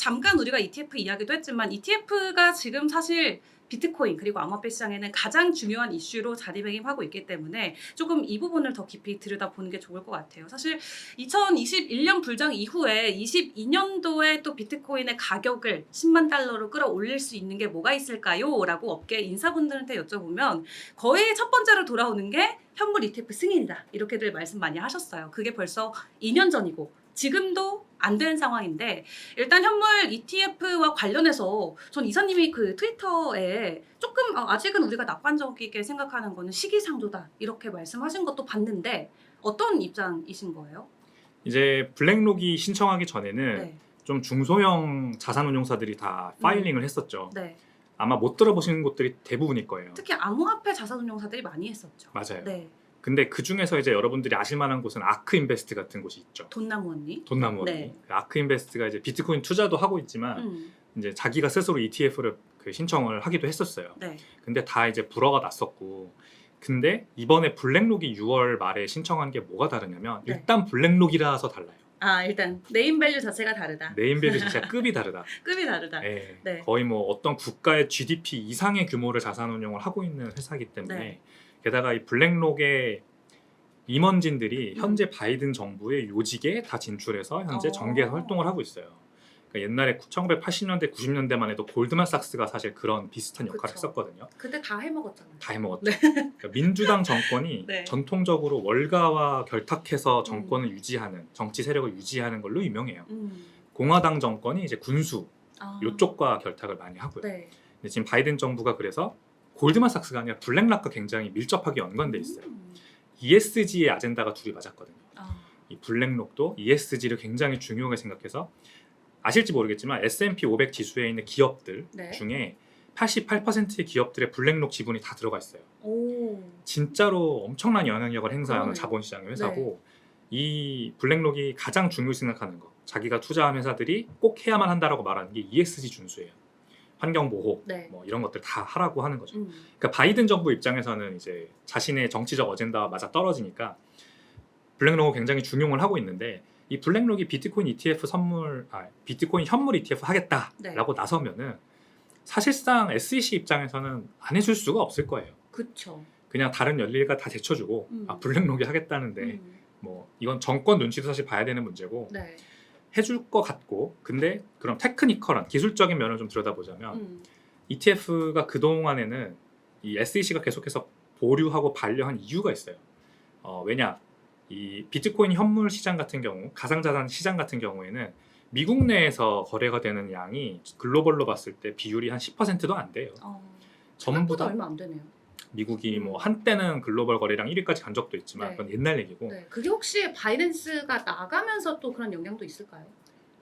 잠깐 우리가 ETF 이야기도 했지만 ETF가 지금 사실 비트코인 그리고 암호화폐 시장에는 가장 중요한 이슈로 자리매김하고 있기 때문에 조금 이 부분을 더 깊이 들여다보는 게 좋을 것 같아요. 사실 2021년 불장 이후에 22년도에 또 비트코인의 가격을 10만 달러로 끌어올릴 수 있는 게 뭐가 있을까요? 라고 업계 인사분들한테 여쭤보면 거의 첫 번째로 돌아오는 게 현물 ETF 승인이다. 이렇게들 말씀 많이 하셨어요. 그게 벌써 2년 전이고 지금도 안 되는 상황인데 일단 현물 ETF와 관련해서 전 이사님이 그 트위터에 조금 아직은 우리가 낙관적이게 생각하는 거는 시기상조다 이렇게 말씀하신 것도 봤는데 어떤 입장이신 거예요? 이제 블랙록이 신청하기 전에는 네. 좀 중소형 자산운용사들이 다 파일링을 했었죠. 네. 아마 못 들어보시는 곳들이 대부분일 거예요. 특히 암호화폐 자산운용사들이 많이 했었죠. 맞아요. 네. 근데 그 중에서 이제 여러분들이 아실 만한 곳은 아크인베스트 같은 곳이 있죠. 돈나무 언니. 돈나무 언니. 네. 아크인베스트가 이제 비트코인 투자도 하고 있지만 이제 자기가 스스로 ETF를 신청을 하기도 했었어요. 네. 근데 다 이제 불허가 났었고, 근데 이번에 블랙록이 6월 말에 신청한 게 뭐가 다르냐면 네. 일단 블랙록이라서 달라요. 일단 네임밸류 자체가 다르다. 네임밸류 자체가 급이 다르다. 급이 다르다. 네. 네. 거의 뭐 어떤 국가의 GDP 이상의 규모를 자산운용을 하고 있는 회사이기 때문에 네. 게다가 이 블랙록의 임원진들이 현재 바이든 정부의 요직에 다 진출해서 현재 정계에서 활동을 하고 있어요. 그러니까 옛날에 1980년대, 90년대만 해도 골드만삭스가 사실 그런 비슷한 역할을 그쵸. 했었거든요. 그때 다 해먹었잖아요. 다 해먹었죠. 그러니까 민주당 정권이 네. 전통적으로 월가와 결탁해서 정권을 유지하는, 정치 세력을 유지하는 걸로 유명해요. 공화당 정권이 이제 군수 요쪽과 결탁을 많이 하고요. 네. 근데 지금 바이든 정부가 그래서 골드만삭스가 아니라 블랙락과 굉장히 밀접하게 연관돼 있어요. ESG의 아젠다가 둘이 맞았거든요. 이 블랙록도 ESG를 굉장히 중요하게 생각해서 아실지 모르겠지만 S&P 500 지수에 있는 기업들 네. 중에 88%의 기업들의 블랙록 지분이 다 들어가 있어요. 오. 진짜로 엄청난 영향력을 행사하는 그러네요. 자본시장의 회사고 이 블랙록이 가장 중요시 생각하는 거, 자기가 투자한 회사들이 꼭 해야만 한다라고 말하는 게 ESG 준수예요. 환경보호, 네. 뭐 이런 것들 다 하라고 하는 거죠. 음. 그러니까 바이든 정부 입장에서는 이제 자신의 정치적 어젠다와 맞아 떨어지니까 블랙록을 굉장히 중용을 하고 있는데 이 블랙록이 비트코인 ETF 비트코인 현물 ETF 하겠다라고 네. 나서면은 사실상 SEC 입장에서는 안 해줄 수가 없을 거예요. 그쵸. 그냥 다른 연리가 다 제쳐주고 블랙록이 하겠다는데 뭐 이건 정권 눈치도 사실 봐야 되는 문제고 네. 해줄 것 같고, 근데 그럼 테크니컬한 기술적인 면을 좀 들여다보자면 ETF가 그동안에는 이 SEC가 계속해서 보류하고 반려한 이유가 있어요. 왜냐, 이 비트코인 현물 시장 같은 경우, 가상자산 시장 같은 경우에는 미국 내에서 거래가 되는 양이 글로벌로 봤을 때 비율이 한 10%도 안 돼요. 전부 다 얼마 안 되네요. 미국이 뭐 한때는 글로벌 거래량 1위까지 간 적도 있지만 네. 그건 옛날 얘기고, 네. 그게 혹시 바이낸스가 나가면서 또 그런 영향도 있을까요?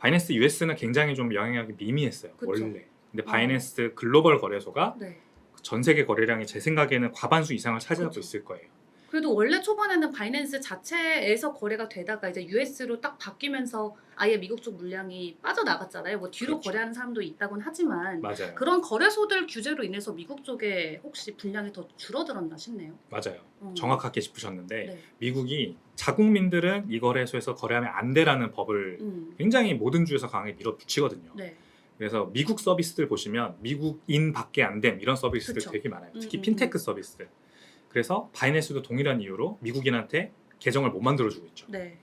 바이낸스 US는 굉장히 좀 영향력이 미미했어요. 그쵸. 원래. 근데 바이낸스 글로벌 거래소가 네. 전 세계 거래량이 제 생각에는 과반수 이상을 차지하고 그쵸. 있을 거예요. 그래도 원래 초반에는 바이낸스 자체에서 거래가 되다가 이제 US로 딱 바뀌면서 아예 미국 쪽 물량이 빠져나갔잖아요. 뭐 뒤로 그렇죠. 거래하는 사람도 있다곤 하지만 맞아요. 그런 거래소들 규제로 인해서 미국 쪽에 혹시 분량이 더 줄어들었나 싶네요. 맞아요. 정확하게 짚으셨는데 네. 미국이 자국민들은 이 거래소에서 거래하면 안 돼라는 법을 굉장히 모든 주에서 강하게 밀어붙이거든요. 네. 그래서 미국 서비스들 보시면 미국인 밖에 안 됨 이런 서비스들 그쵸. 되게 많아요. 특히 핀테크 서비스들. 그래서 바이낸스도 동일한 이유로 미국인한테 계정을 못 만들어주고 있죠. 네.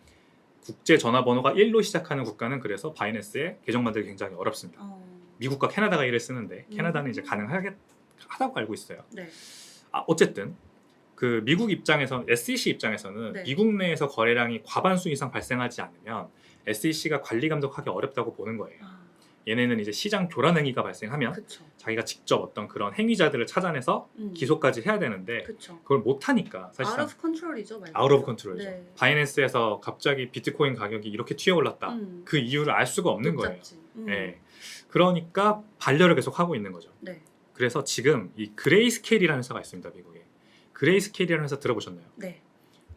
국제 전화번호가 1로 시작하는 국가는 그래서 바이낸스에 계정 만들기 굉장히 어렵습니다. 미국과 캐나다가 1을 쓰는데 캐나다는 이제 가능하다고 알고 있어요. 네. 어쨌든 그 미국 입장에서 SEC 입장에서는 네. 미국 내에서 거래량이 과반수 이상 발생하지 않으면 SEC가 관리 감독하기 어렵다고 보는 거예요. 얘네는 이제 시장 교란 행위가 발생하면 그쵸. 자기가 직접 어떤 그런 행위자들을 찾아내서 기소까지 해야 되는데 그쵸. 그걸 못 하니까 사실상 out of control이죠, 말 out of control이죠. 네. 바이낸스에서 갑자기 비트코인 가격이 이렇게 튀어올랐다. 그 이유를 알 수가 없는 거예요. 네. 그러니까 반려를 계속 하고 있는 거죠. 네. 그래서 지금 이 그레이스케일이라는 회사가 있습니다, 미국에. 그레이스케일이라는 회사 들어보셨나요? 네.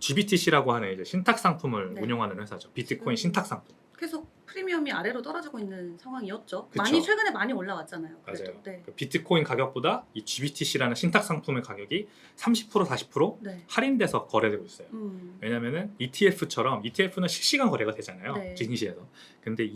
GBTC라고 하는 이제 신탁 상품을 네. 운영하는 회사죠. 비트코인 신탁 상품. 계속 프리미엄이 아래로 떨어지고 있는 상황이었죠. 그쵸. 많이 최근에 많이 올라왔잖아요. 그래도. 맞아요. 네. 그 비트코인 가격보다 이 GBTC라는 신탁 상품의 가격이 30% 40% 네. 할인돼서 거래되고 있어요. 왜냐면은 ETF처럼 ETF는 실시간 거래가 되잖아요. 네. 증시에서. 근데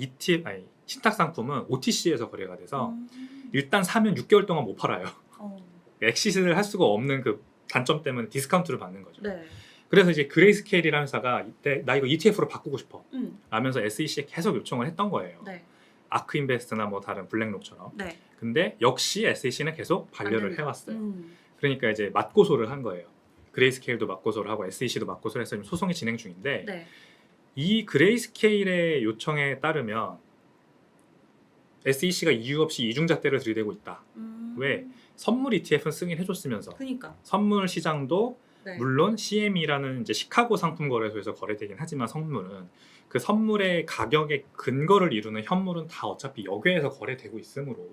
신탁 상품은 OTC에서 거래가 돼서 음. 일단 사면 6개월 동안 못 팔아요. 어. 엑시스를 할 수가 없는 그 단점 때문에 디스카운트를 받는 거죠. 네. 그래서 이제 그레이스케일이라는 회사가 이때 나 이거 ETF로 바꾸고 싶어 라면서 SEC에 계속 요청을 했던 거예요. 네. 아크인베스트나 뭐 다른 블랙록처럼. 네. 근데 역시 SEC는 계속 안 반려를 된다. 해왔어요. 그러니까 이제 맞고소를 한 거예요. 그레이스케일도 맞고소를 하고 SEC도 맞고소를 해서 지금 소송이 진행 중인데 네. 이 그레이스케일의 요청에 따르면 SEC가 이유 없이 이중잣대를 들이대고 있다. 왜? 선물 ETF는 승인해줬으면서 그러니까. 선물 시장도 네. 물론 CME라는 이제 시카고 상품 거래소에서 거래되긴 하지만 선물은 그 선물의 가격의 근거를 이루는 현물은 다 어차피 여기에서 거래되고 있으므로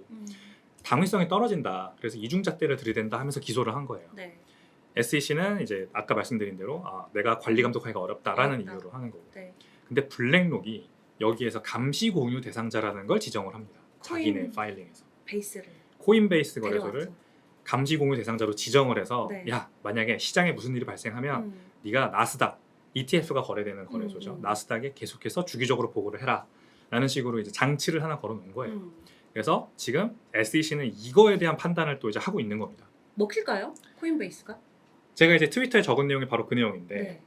당위성이 떨어진다. 그래서 이중잣대를 들이댄다 하면서 기소를 한 거예요. 네. SEC는 이제 아까 말씀드린 대로 내가 관리 감독하기가 어렵다라는 어렵다. 이유로 하는 거고. 네. 근데 블랙록이 여기에서 감시 공유 대상자라는 걸 지정을 합니다. 자기네 파일링에서. 베이스를 코인베이스 거래소를 데려왔죠. 감시 공유 대상자로 지정을 해서 네. 야 만약에 시장에 무슨 일이 발생하면 네가 나스닥 ETF가 거래되는 거래소죠. 나스닥에 계속해서 주기적으로 보고를 해라 라는 식으로 이제 장치를 하나 걸어놓은 거예요. 그래서 지금 SEC는 이거에 대한 판단을 또 이제 하고 있는 겁니다. 먹힐까요? 코인베이스가? 제가 이제 트위터에 적은 내용이 바로 그 내용인데 네.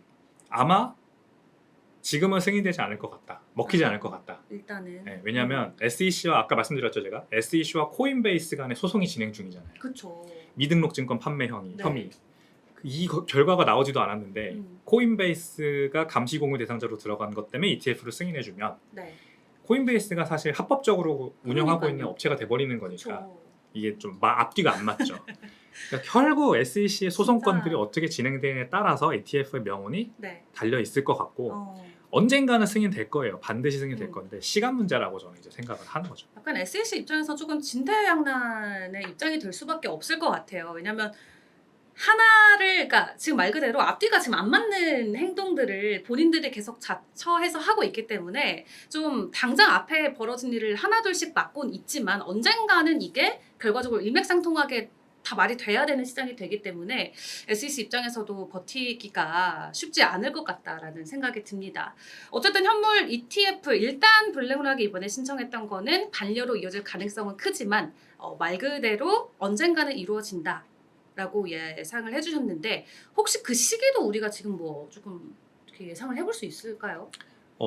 아마 지금은 승인되지 않을 것 같다. 먹히지 않을 것 같다. 일단은. 네, 왜냐하면 SEC와 아까 말씀드렸죠 제가 SEC와 코인베이스 간의 소송이 진행 중이잖아요. 그렇죠. 미등록 증권 판매 네. 혐의 이 결과가 나오지도 않았는데 코인베이스가 감시 공유 대상자로 들어간 것 때문에 ETF를 승인해주면 네. 코인베이스가 사실 합법적으로 운영하고 그러니까요. 있는 업체가 돼버리는 거니까 그렇죠. 이게 좀 앞뒤가 안 맞죠. 그러니까 결국 SEC의 소송건들이 진짜. 어떻게 진행되느냐에 따라서 ETF의 명운이 네. 달려 있을 것 같고 언젠가는 승인될 거예요. 반드시 승인될 건데 시간 문제라고 저는 이제 생각을 하는 거죠. 약간 SEC 입장에서 조금 진퇴양난의 입장이 될 수밖에 없을 것 같아요. 왜냐하면 그러니까 지금 말 그대로 앞뒤가 지금 안 맞는 행동들을 본인들이 계속 자처해서 하고 있기 때문에 좀 당장 앞에 벌어진 일을 하나둘씩 막고는 있지만 언젠가는 이게 결과적으로 일맥상통하게 다 말이 돼야 되는 시장이 되기 때문에 SEC 입장에서도 버티기가 쉽지 않을 것 같다라는 생각이 듭니다. 어쨌든 현물 ETF 일단 블랙록이 이번에 신청했던 거는 반려로 이어질 가능성은 크지만 말 그대로 언젠가는 이루어진다. 라고 예상을 해주셨는데 혹시 그 시기도 우리가 지금 뭐 조금 이렇게 예상을 해볼 수 있을까요?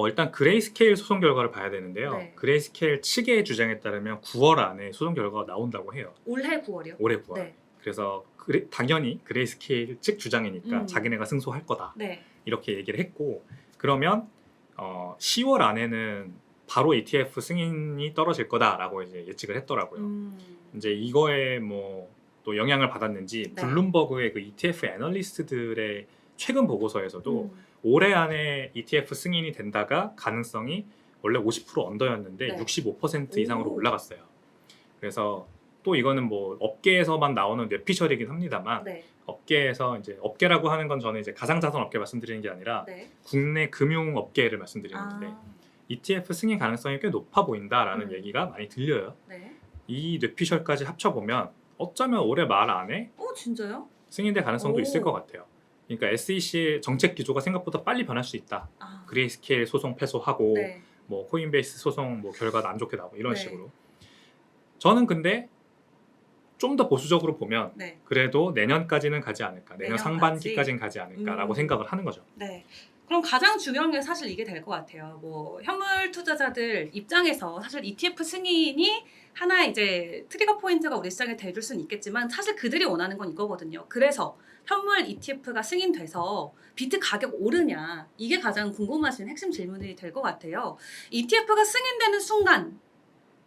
일단 그레이스케일 소송 결과를 봐야 되는데요. 네. 그레이스케일 측의 주장에 따르면 9월 안에 소송 결과가 나온다고 해요. 올해 9월이요? 올해 9월. 네. 그래서 당연히 그레이스케일 측 주장이니까 자기네가 승소할 거다. 네. 이렇게 얘기를 했고 그러면 10월 안에는 바로 ETF 승인이 떨어질 거다라고 이제 예측을 했더라고요. 이제 이거에 뭐 또 영향을 받았는지 네. 블룸버그의 그 ETF 애널리스트들의 최근 보고서에서도 올해 안에 ETF 승인이 된다가 가능성이 원래 50% 언더였는데 네. 65% 이상으로 오. 올라갔어요. 그래서 또 이거는 뭐 업계에서만 나오는 뇌피셜이긴 합니다만 네. 업계에서 이제 업계라고 하는 건 저는 이제 가상자산 업계 말씀드리는 게 아니라 네. 국내 금융 업계를 말씀드리는 건데 ETF 승인 가능성이 꽤 높아 보인다라는 얘기가 많이 들려요. 네. 이 뇌피셜까지 합쳐보면 어쩌면 올해 말 안에 진짜요? 승인될 가능성도 오. 있을 것 같아요. 그러니까 SEC의 정책 기조가 생각보다 빨리 변할 수 있다. 그레이스케일 소송 패소하고 네. 뭐 코인베이스 소송 뭐 결과도 안 좋게 나오고 이런 네. 식으로. 저는 근데 좀 더 보수적으로 보면 네. 그래도 내년까지는 가지 않을까. 내년 내년까지? 상반기까지는 가지 않을까라고 생각을 하는 거죠. 네. 그럼 가장 중요한 게 사실 이게 될 것 같아요. 뭐 현물 투자자들 입장에서 사실 ETF 승인이 하나의 이제 트리거 포인트가 우리 시장에 돼줄 수는 있겠지만 사실 그들이 원하는 건 이거거든요. 그래서 현물 ETF가 승인돼서 비트 가격 오르냐 이게 가장 궁금하신 핵심 질문이 될 것 같아요. ETF가 승인되는 순간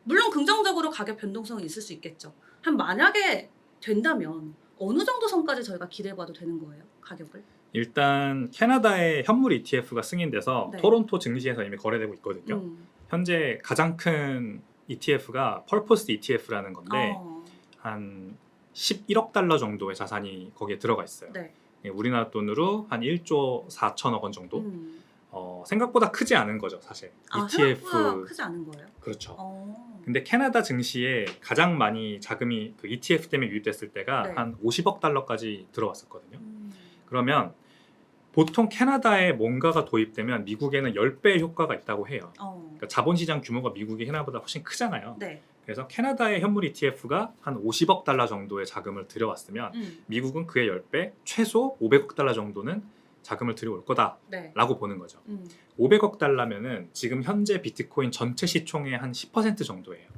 물론 긍정적으로 가격 변동성은 있을 수 있겠죠. 만약에 된다면 어느 정도 선까지 저희가 기대해봐도 되는 거예요? 가격을? 일단 캐나다의 현물 ETF가 승인돼서 네. 토론토 증시에서 이미 거래되고 있거든요. 현재 가장 큰 ETF가 펄포스 ETF라는 건데 한 11억 달러 정도의 자산이 거기에 들어가 있어요. 네. 우리나라 돈으로 한 1조 4천억 원 정도. 생각보다 크지 않은 거죠, 사실. 생각보다 크지 않은 거예요? 그렇죠. 어. 근데 캐나다 증시에 가장 많이 자금이 그 ETF 때문에 유입됐을 때가 네. 한 50억 달러까지 들어왔었거든요. 그러면 보통 캐나다에 뭔가가 도입되면 미국에는 10배의 효과가 있다고 해요. 그러니까 자본시장 규모가 미국이 캐나다보다 훨씬 크잖아요. 네. 그래서 캐나다의 현물 ETF가 한 50억 달러 정도의 자금을 들여왔으면 미국은 그의 10배, 최소 500억 달러 정도는 자금을 들여올 거다라고 네. 보는 거죠. 500억 달러면은 지금 현재 비트코인 전체 시총의 한 10% 정도예요.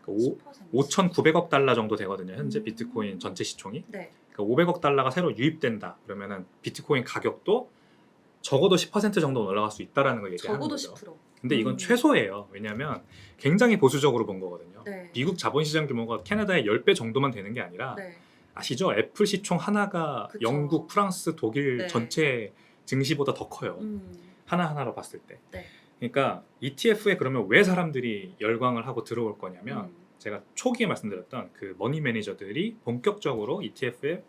그러니까 5,900억 달러 정도 되거든요. 현재 비트코인 전체 시총이. 네. 그러니까 500억 달러가 새로 유입된다. 그러면은 비트코인 가격도 적어도 10% 정도는 올라갈 수 있다라는 걸 얘기하는 적어도 거죠. 10%. 근데 이건 최소예요. 왜냐하면 굉장히 보수적으로 본 거거든요. 네. 미국 자본시장 규모가 캐나다의 10배 정도만 되는 게 아니라 네. 아시죠? 애플 시총 하나가 그쵸. 영국, 프랑스, 독일 네. 전체 증시보다 더 커요. 하나하나로 봤을 때. 네. 그러니까 ETF에 그러면 왜 사람들이 열광을 하고 들어올 거냐면 제가 초기에 말씀드렸던 그 머니 매니저들이 본격적으로 ETF에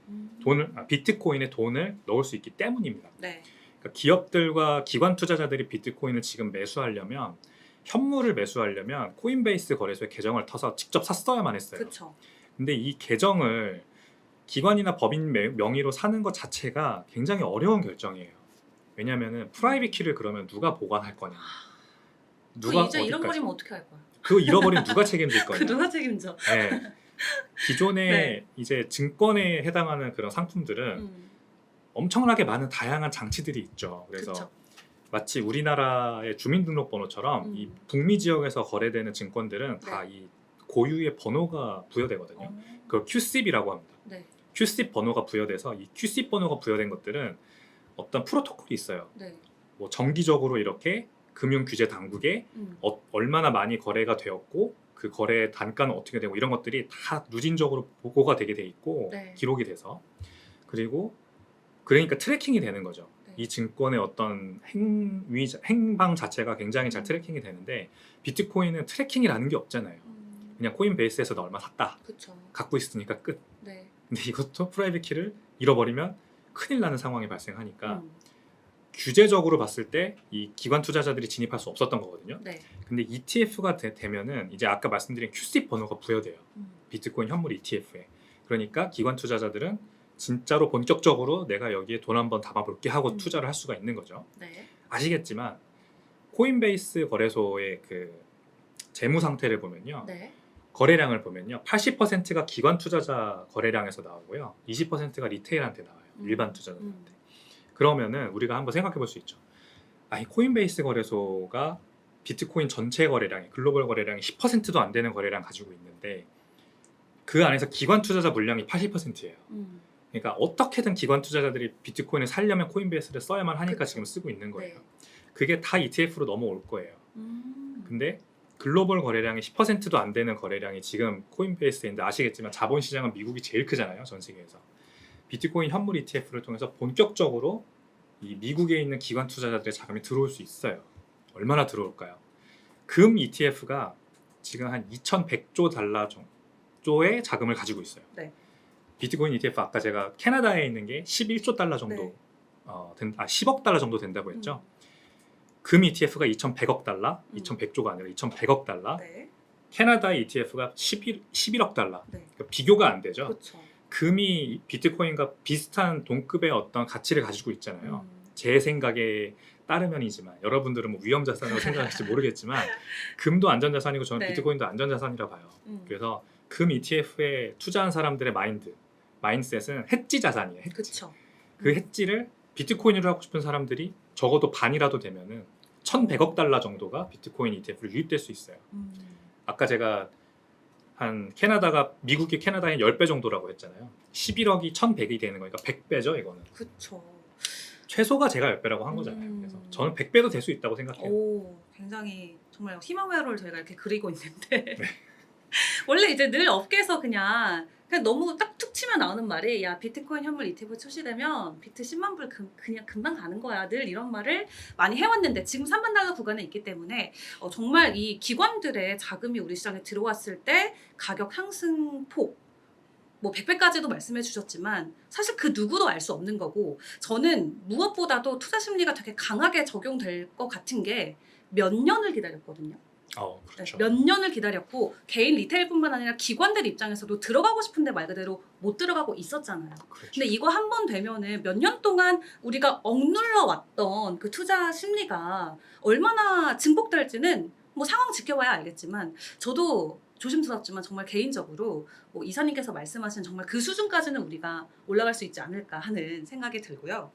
비트코인에 돈을 넣을 수 있기 때문입니다. 네. 그러니까 기업들과 기관 투자자들이 비트코인을 지금 매수하려면 현물을 매수하려면 코인베이스 거래소에 계정을 터서 직접 샀어야만 했어요. 그렇죠. 근데 이 계정을 기관이나 법인 명의로 사는 것 자체가 굉장히 어려운 결정이에요. 왜냐하면 프라이빗 키를 그러면 누가 보관할 거냐? 누가 이제 잃어버리면 어떻게 할 거야? 그 잃어버리면 누가 책임질 거냐? 그 누가 책임져? 네. 기존에 네. 이제 증권에 해당하는 그런 상품들은 엄청나게 많은 다양한 장치들이 있죠. 그래서 그쵸. 마치 우리나라의 주민등록번호처럼 이 북미 지역에서 거래되는 증권들은 다 이 고유의 번호가 부여되거든요. 그걸 QCIB이라고 합니다. 네. QCIB 번호가 부여돼서 이 QCIB 번호가 부여된 것들은 어떤 프로토콜이 있어요. 네. 뭐 정기적으로 이렇게 금융규제 당국에 얼마나 많이 거래가 되었고 그 거래 단가는 어떻게 되고 이런 것들이 다 누진적으로 보고가 되게 돼 있고 네. 기록이 돼서 그리고 그러니까 트래킹이 되는 거죠. 네. 이 증권의 어떤 행방 자체가 굉장히 잘 트래킹이 되는데 비트코인은 트래킹이라는 게 없잖아요. 그냥 코인베이스에서 너 얼마 샀다. 그쵸. 갖고 있으니까 끝. 네. 근데 이것도 프라이빗 키를 잃어버리면 큰일 나는 상황이 발생하니까 규제적으로 봤을 때 이 기관 투자자들이 진입할 수 없었던 거거든요. 네. 근데 ETF가 되면은 이제 아까 말씀드린 QCIB 번호가 부여돼요. 비트코인 현물 ETF에. 그러니까 기관 투자자들은 진짜로 본격적으로 내가 여기에 돈 한번 담아볼게 하고 투자를 할 수가 있는 거죠. 네. 아시겠지만 코인베이스 거래소의 그 재무 상태를 보면요. 네. 거래량을 보면요. 80%가 기관 투자자 거래량에서 나오고요. 20%가 리테일한테 나와요. 일반 투자자들한테. 그러면은 우리가 한번 생각해 볼 수 있죠. 아니 코인베이스 거래소가 비트코인 전체 거래량이 글로벌 거래량이 10%도 안 되는 거래량 가지고 있는데 그 안에서 기관 투자자 물량이 80%예요. 그러니까 어떻게든 기관 투자자들이 비트코인을 살려면 코인베이스를 써야만 하니까 그쵸. 지금 쓰고 있는 거예요. 네. 그게 다 ETF로 넘어올 거예요. 근데 글로벌 거래량이 10%도 안 되는 거래량이 지금 코인베이스인데 아시겠지만 자본시장은 미국이 제일 크잖아요. 전 세계에서. 비트코인 현물 ETF를 통해서 본격적으로 이 미국에 있는 기관 투자자들의 자금이 들어올 수 있어요. 얼마나 들어올까요? 금 ETF가 지금 한 2,100조 달러 정도의 자금을 가지고 있어요. 네. 비트코인 ETF 아까 제가 캐나다에 있는 게 11조 달러 정도, 네. 10억 달러 정도 된다고 했죠. 금 ETF가 2,100억 달러, 2,100조가 아니라 2,100억 달러. 네. 캐나다 ETF가 11억 달러. 네. 그러니까 비교가 안 되죠. 그렇죠. 금이 비트코인과 비슷한 동급의 어떤 가치를 가지고 있잖아요. 제 생각에 따르면이지만 여러분들은 뭐 위험자산으로 생각할지 모르겠지만 금도 안전자산이고 저는 네. 비트코인도 안전자산이라 봐요. 그래서 금 ETF에 투자한 사람들의 마인드셋은 해지 자산이에요. 해지. 그렇죠. 그 해지를 비트코인으로 하고 싶은 사람들이 적어도 반이라도 되면은 1,100억 달러 정도가 비트코인 ETF로 유입될 수 있어요. 아까 제가 한 미국이 캐나다의 10배 정도라고 했잖아요. 11억이 1,100이 되는 거니까 100배죠, 이거는. 그렇죠. 최소가 제가 10배라고 한 거잖아요. 그래서 저는 100배도 될 수 있다고 생각해요. 오, 굉장히 정말 희망회로를 저희가 이렇게 그리고 있는데 원래 이제 늘 업계에서 그냥 너무 딱 툭 치면 나오는 말이 야 비트코인 현물 ETF 출시되면 비트 10만 불 그냥 금방 가는 거야 늘 이런 말을 많이 해왔는데 지금 3만 달러 구간에 있기 때문에 정말 이 기관들의 자금이 우리 시장에 들어왔을 때 가격 상승폭 뭐 100배까지도 말씀해 주셨지만 사실 그 누구도 알 수 없는 거고 저는 무엇보다도 투자 심리가 되게 강하게 적용될 것 같은 게 몇 년을 기다렸거든요. 그렇죠. 몇 년을 기다렸고 개인 리테일뿐만 아니라 기관들 입장에서도 들어가고 싶은데 말 그대로 못 들어가고 있었잖아요. 그렇죠. 근데 이거 한 번 되면은 몇 년 동안 우리가 억눌러 왔던 그 투자 심리가 얼마나 증폭될지는 뭐 상황 지켜봐야 알겠지만 저도 조심스럽지만 정말 개인적으로 뭐 이사님께서 말씀하신 정말 그 수준까지는 우리가 올라갈 수 있지 않을까 하는 생각이 들고요.